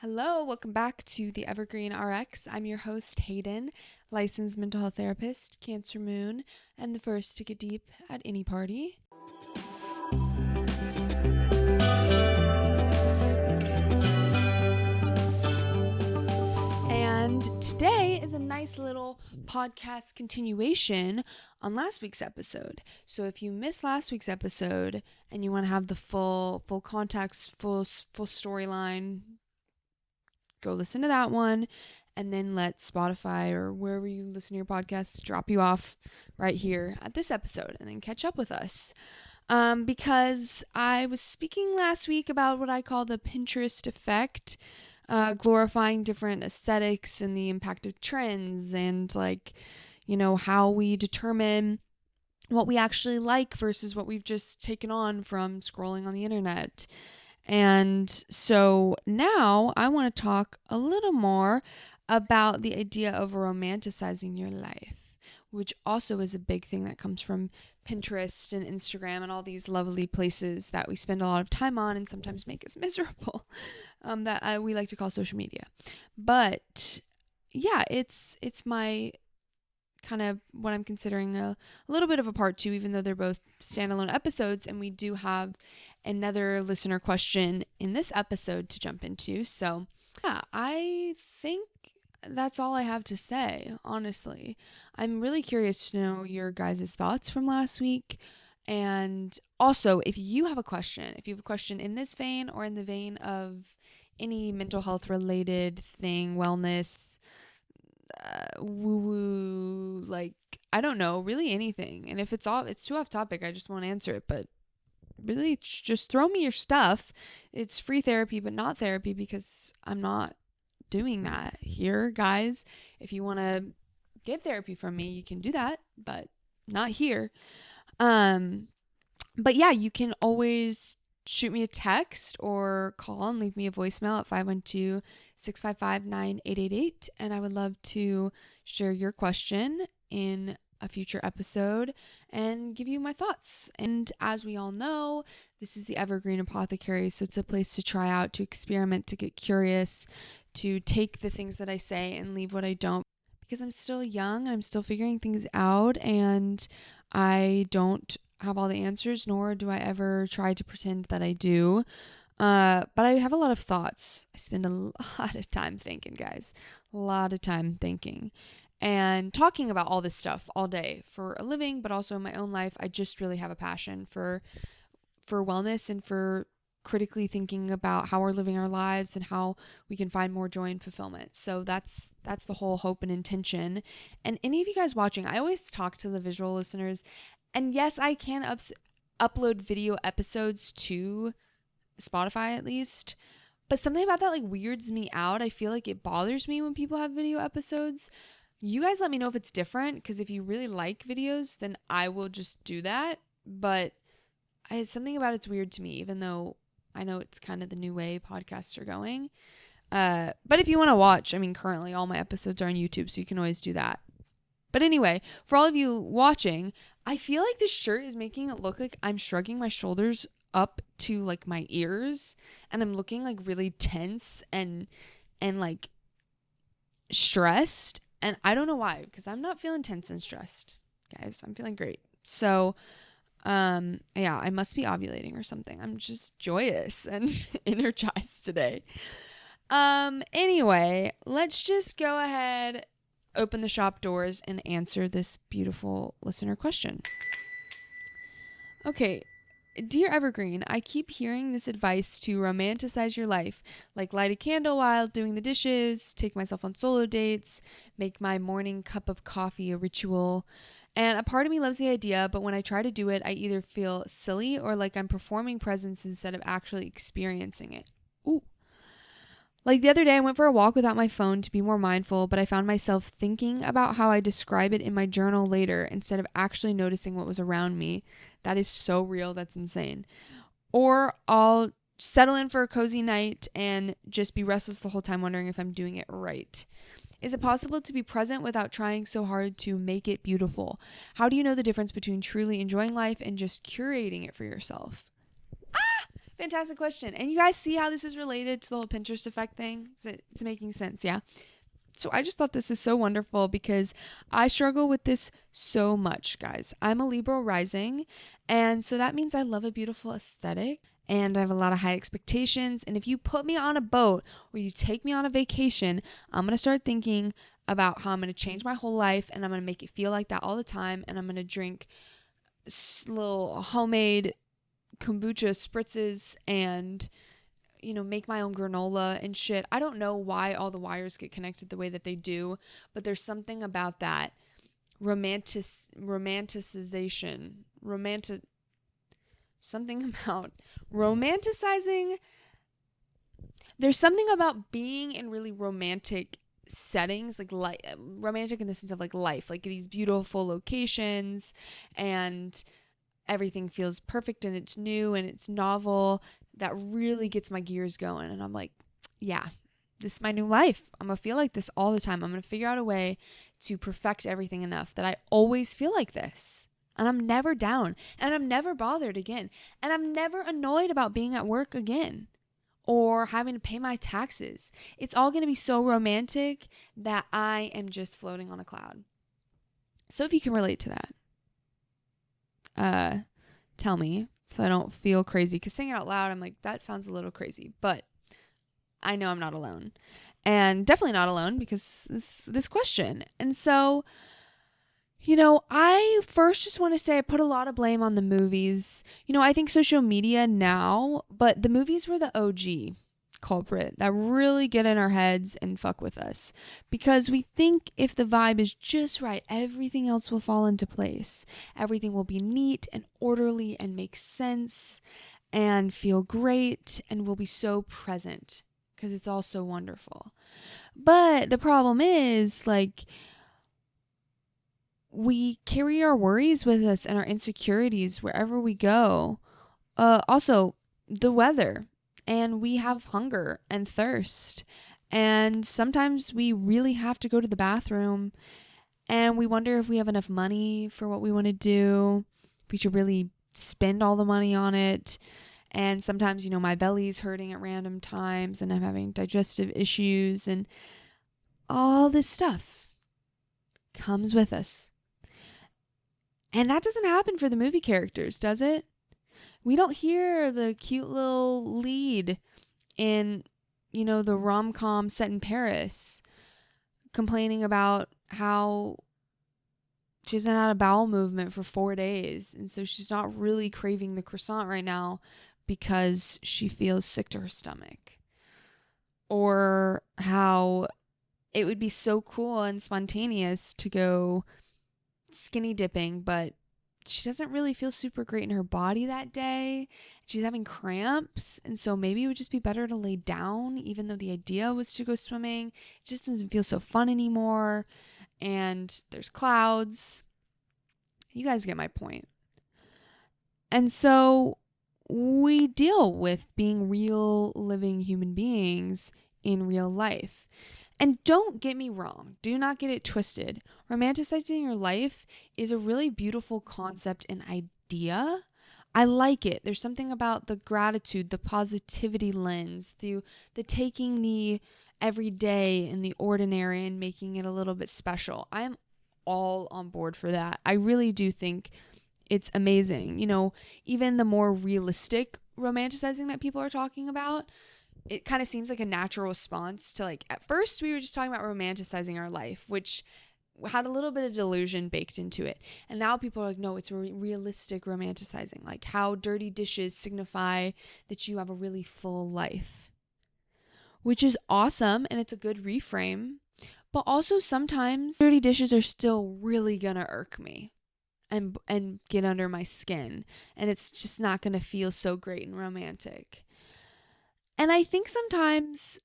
Hello, welcome back to the Evergreen Rx. I'm your host, Hayden, licensed mental health therapist, Cancer Moon, and the first to get deep at any party. And today is a nice little podcast continuation on last week's episode. So if you missed last week's episode and you want to have the full context, full storyline, go listen to that one, and then let Spotify or wherever you listen to your podcasts drop you off right here at this episode and then catch up with us. Because I was speaking last week about what I call the Pinterest effect, glorifying different aesthetics and the impact of trends and how we determine what we actually like versus what we've just taken on from scrolling on the internet. And so now I want to talk a little more about the idea of romanticizing your life, which also is a big thing that comes from Pinterest and Instagram and all these lovely places that we spend a lot of time on and sometimes make us miserable, we like to call social media. But yeah, it's my kind of what I'm considering a little bit of a part two, even though they're both standalone episodes, and we do have another listener question in this episode to jump into. So yeah, I think that's all I have to say, honestly. I'm really curious to know your guys' thoughts from last week. And also, if you have a question in this vein or in the vein of any mental health related thing, wellness, woo-woo, I don't know, really anything. And if it's too off topic, I just won't answer it. But really, just throw me your stuff. It's free therapy, but not therapy, because I'm not doing that here, guys. If you want to get therapy from me, you can do that, but not here. But yeah, you can always shoot me a text or call and leave me a voicemail at 512-655-9888. And I would love to share your question in a future episode and give you my thoughts. And as we all know, this is the Evergreen Apothecary. So it's a place to try out, to experiment, to get curious, to take the things that I say and leave what I don't. Because I'm still young and I'm still figuring things out, and I don't have all the answers, nor do I ever try to pretend that I do. But I have a lot of thoughts. I spend a lot of time thinking, guys. A lot of time thinking and talking about all this stuff all day for a living, but also in my own life. I just really have a passion for wellness and for critically thinking about how we're living our lives and how we can find more joy and fulfillment. So that's the whole hope and intention. And any of you guys watching, I always talk to the visual listeners. And yes, I can upload video episodes to Spotify at least, but something about that weirds me out. I feel like it bothers me when people have video episodes. You guys let me know if it's different, because if you really like videos, then I will just do that. But something about it's weird to me, even though I know it's kind of the new way podcasts are going. But if you want to watch, currently all my episodes are on YouTube, so you can always do that. But anyway, for all of you watching, I feel like this shirt is making it look like I'm shrugging my shoulders up to my ears, and I'm looking really tense and stressed. And I don't know why, because I'm not feeling tense and stressed, guys. I'm feeling great. So, yeah, I must be ovulating or something. I'm just joyous and energized today. Anyway, let's just go ahead, open the shop doors, and answer this beautiful listener question. Okay. Dear Evergreen, I keep hearing this advice to romanticize your life, like light a candle while doing the dishes, take myself on solo dates, make my morning cup of coffee a ritual. And a part of me loves the idea, but when I try to do it, I either feel silly or like I'm performing presence instead of actually experiencing it. Ooh. Like the other day, I went for a walk without my phone to be more mindful, but I found myself thinking about how I describe it in my journal later instead of actually noticing what was around me. That is so real. That's insane. Or I'll settle in for a cozy night and just be restless the whole time, wondering if I'm doing it right. Is it possible to be present without trying so hard to make it beautiful? How do you know the difference between truly enjoying life and just curating it for yourself? Fantastic question. And you guys see how this is related to the whole Pinterest effect thing? It's making sense, yeah? So I just thought this is so wonderful because I struggle with this so much, guys. I'm a Libra rising, and so that means I love a beautiful aesthetic and I have a lot of high expectations. And if you put me on a boat or you take me on a vacation, I'm going to start thinking about how I'm going to change my whole life and I'm going to make it feel like that all the time. And I'm going to drink little homemade kombucha spritzes and make my own granola and shit. I don't know why all the wires get connected the way that they do, but there's something about that romanticizing, something about romanticizing. There's something about being in really romantic settings, like romantic in the sense of like life, like these beautiful locations and everything feels perfect and it's new and it's novel. That really gets my gears going. And I'm like, yeah, this is my new life. I'm going to feel like this all the time. I'm going to figure out a way to perfect everything enough that I always feel like this. And I'm never down. And I'm never bothered again. And I'm never annoyed about being at work again or having to pay my taxes. It's all going to be so romantic that I am just floating on a cloud. So if you can relate to that, tell me so I don't feel crazy, because saying it out loud, I'm like, that sounds a little crazy, but I know I'm not alone, and definitely not alone because this question. And so, I first just want to say I put a lot of blame on the movies. I think social media now, but the movies were the OG culprit that really get in our heads and fuck with us, because we think if the vibe is just right, everything else will fall into place. Everything will be neat and orderly and make sense and feel great and will be so present because it's all so wonderful. But the problem is, like, we carry our worries with us and our insecurities wherever we go. Also, the weather. And we have hunger and thirst. And sometimes we really have to go to the bathroom. And we wonder if we have enough money for what we want to do. If we should really spend all the money on it. And sometimes, my belly's hurting at random times. And I'm having digestive issues. And all this stuff comes with us. And that doesn't happen for the movie characters, does it? We don't hear the cute little lead in, the rom-com set in Paris complaining about how she hasn't had a bowel movement for 4 days. And so she's not really craving the croissant right now because she feels sick to her stomach. Or how it would be so cool and spontaneous to go skinny dipping, but she doesn't really feel super great in her body that day. She's having cramps. And so maybe it would just be better to lay down, even though the idea was to go swimming. It just doesn't feel so fun anymore. And there's clouds. You guys get my point. And so we deal with being real, living human beings in real life. And don't get me wrong, do not get it twisted. Romanticizing your life is a really beautiful concept and idea. I like it. There's something about the gratitude, the positivity lens, the taking the everyday and the ordinary and making it a little bit special. I'm all on board for that. I really do think it's amazing. Even the more realistic romanticizing that people are talking about, it kind of seems like a natural response to, like, at first we were just talking about romanticizing our life, which had a little bit of delusion baked into it. And now people are like, no, it's realistic romanticizing, like how dirty dishes signify that you have a really full life, which is awesome. And it's a good reframe. But also sometimes dirty dishes are still really gonna irk me and get under my skin. And it's just not gonna feel so great and romantic. And I think sometimes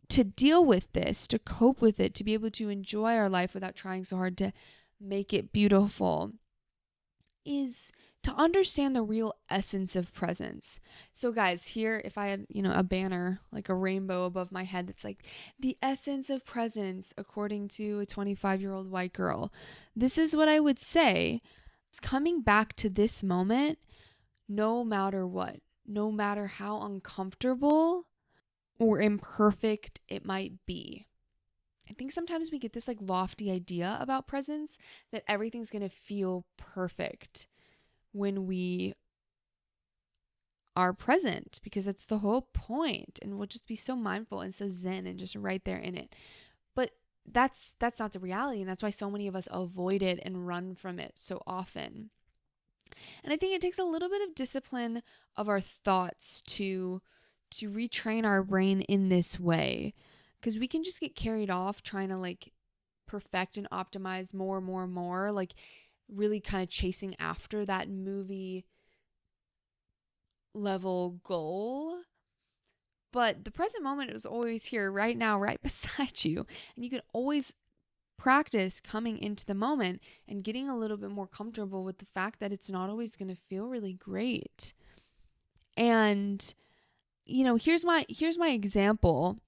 to deal with this, to cope with it, to be able to enjoy our life without trying so hard to make it beautiful, is to understand the real essence of presence. So guys, here, if I had, a banner, like a rainbow above my head that's like the essence of presence according to a 25-year-old white girl, this is what I would say. It's coming back to this moment no matter what. no matter how uncomfortable or imperfect it might be. I think sometimes we get this like lofty idea about presence that everything's going to feel perfect when we are present, because that's the whole point, and we'll just be so mindful and so zen and just right there in it. But that's not the reality, and that's why so many of us avoid it and run from it so often. And I think it takes a little bit of discipline of our thoughts to retrain our brain in this way, because we can just get carried off trying to like perfect and optimize more, like really kind of chasing after that movie level goal. But the present moment is always here right now, right beside you, and you can always practice coming into the moment and getting a little bit more comfortable with the fact that it's not always going to feel really great. And here's my example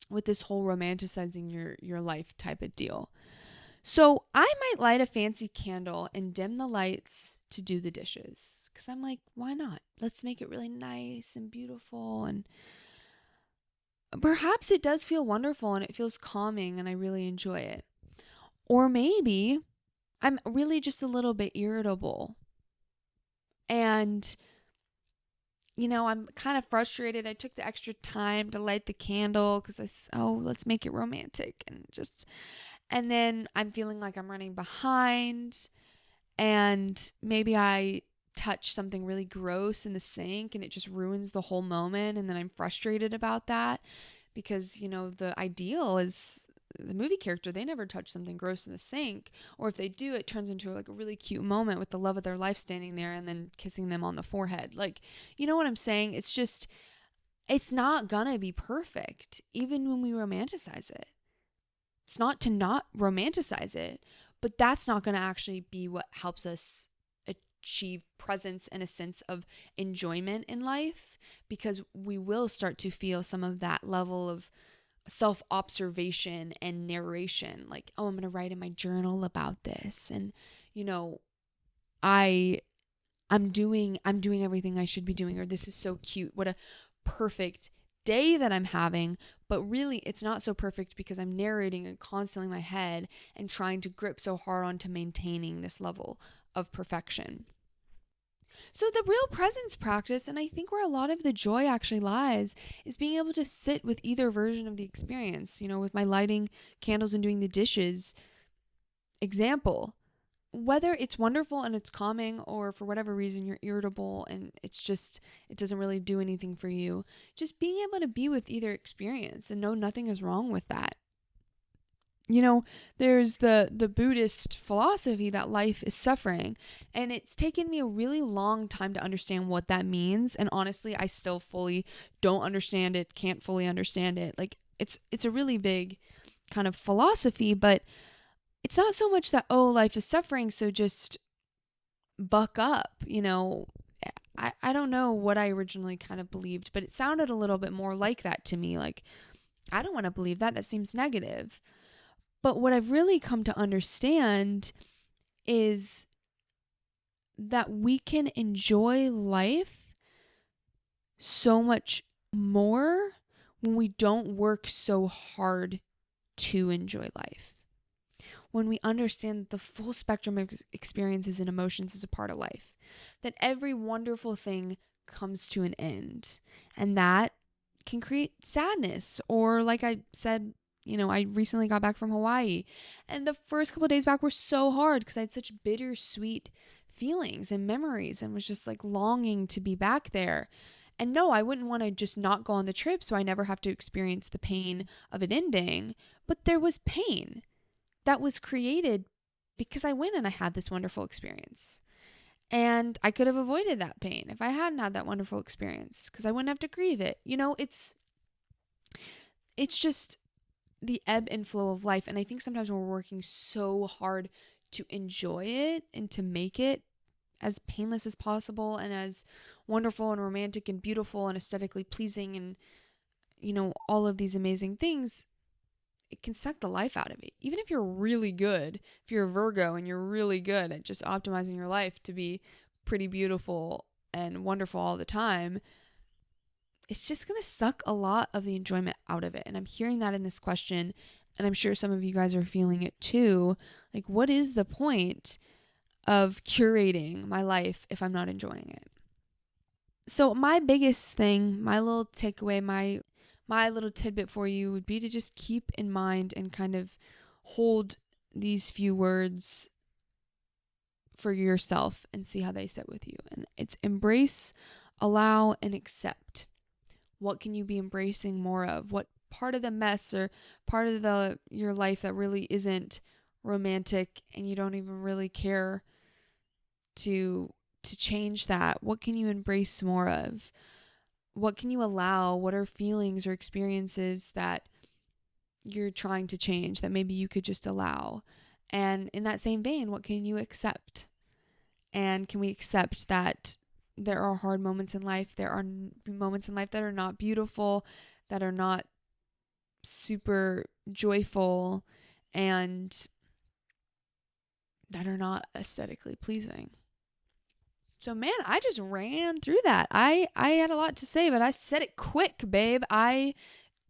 with this whole romanticizing your life type of deal. So I might light a fancy candle and dim the lights to do the dishes, because I'm like, why not? Let's make it really nice and beautiful. And perhaps it does feel wonderful and it feels calming and I really enjoy it. Or maybe I'm really just a little bit irritable and I'm kind of frustrated. I took the extra time to light the candle because let's make it romantic, and then I'm feeling like I'm running behind, and maybe I touch something really gross in the sink and it just ruins the whole moment, and then I'm frustrated about that because the ideal is the movie character, they never touch something gross in the sink, or if they do, it turns into like a really cute moment with the love of their life standing there and then kissing them on the forehead. Like, you know what I'm saying? It's not gonna be perfect even when we romanticize it. It's not to not romanticize it, but that's not gonna actually be what helps us achieve presence and a sense of enjoyment in life, because we will start to feel some of that level of self-observation and narration, like, I'm going to write in my journal about this, and I'm doing everything I should be doing, or this is so cute, what a perfect day that I'm having. But really it's not so perfect because I'm narrating and constantly in my head and trying to grip so hard onto maintaining this level of perfection. So the real presence practice, and I think where a lot of the joy actually lies, is being able to sit with either version of the experience. With my lighting candles and doing the dishes example, whether it's wonderful and it's calming, or for whatever reason you're irritable and it doesn't really do anything for you, just being able to be with either experience and know nothing is wrong with that. There's the Buddhist philosophy that life is suffering, and it's taken me a really long time to understand what that means. And honestly, I still fully don't understand it, can't fully understand it. Like, it's a really big kind of philosophy, but it's not so much that, life is suffering, so just buck up. I don't know what I originally kind of believed, but it sounded a little bit more like that to me. Like, I don't want to believe that. That seems negative. But what I've really come to understand is that we can enjoy life so much more when we don't work so hard to enjoy life. When we understand that the full spectrum of experiences and emotions is a part of life, that every wonderful thing comes to an end, and that can create sadness. Or like I said, I recently got back from Hawaii, and the first couple of days back were so hard because I had such bittersweet feelings and memories and was just like longing to be back there. And no, I wouldn't want to just not go on the trip so I never have to experience the pain of it ending. But there was pain that was created because I went and I had this wonderful experience. And I could have avoided that pain if I hadn't had that wonderful experience, because I wouldn't have to grieve it. It's just the ebb and flow of life. And I think sometimes when we're working so hard to enjoy it and to make it as painless as possible and as wonderful and romantic and beautiful and aesthetically pleasing and all of these amazing things, it can suck the life out of it. Even if you're really good, if you're a Virgo and you're really good at just optimizing your life to be pretty beautiful and wonderful all the time, it's just going to suck a lot of the enjoyment out of it. And I'm hearing that in this question, and I'm sure some of you guys are feeling it too. Like, what is the point of curating my life if I'm not enjoying it? So my biggest thing, my little takeaway, my little tidbit for you would be to just keep in mind and kind of hold these few words for yourself and see how they sit with you. And it's embrace, allow, and accept. What can you be embracing more of? What part of the mess or part of your life that really isn't romantic and you don't even really care to change that? What can you embrace more of? What can you allow? What are feelings or experiences that you're trying to change that maybe you could just allow? And in that same vein, what can you accept? And can we accept that there are hard moments in life? There are moments in life that are not beautiful, that are not super joyful, and that are not aesthetically pleasing. So man, I just ran through that. I had a lot to say, but I said it quick, babe. I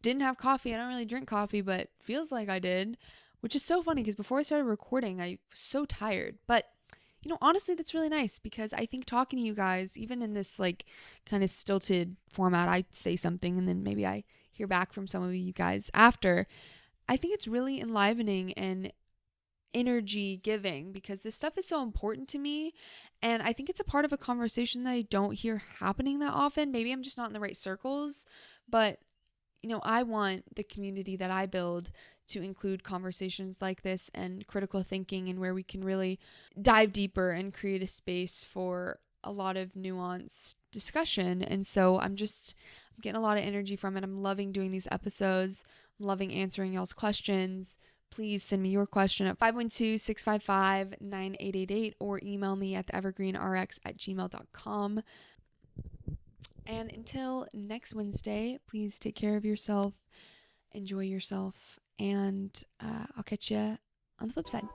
didn't have coffee. I don't really drink coffee, but feels like I did, which is so funny because before I started recording, I was so tired. But honestly, that's really nice because I think talking to you guys, even in this like kind of stilted format, I say something and then maybe I hear back from some of you guys after. I think it's really enlivening and energy giving because this stuff is so important to me. And I think it's a part of a conversation that I don't hear happening that often. Maybe I'm just not in the right circles, but I want the community that I build to include conversations like this and critical thinking, and where we can really dive deeper and create a space for a lot of nuanced discussion. And so I'm getting a lot of energy from it. I'm loving doing these episodes. I'm loving answering y'all's questions. Please send me your question at 512-655-9888 or email me at evergreenrx@gmail.com. And until next Wednesday, please take care of yourself, enjoy yourself, and I'll catch you on the flip side.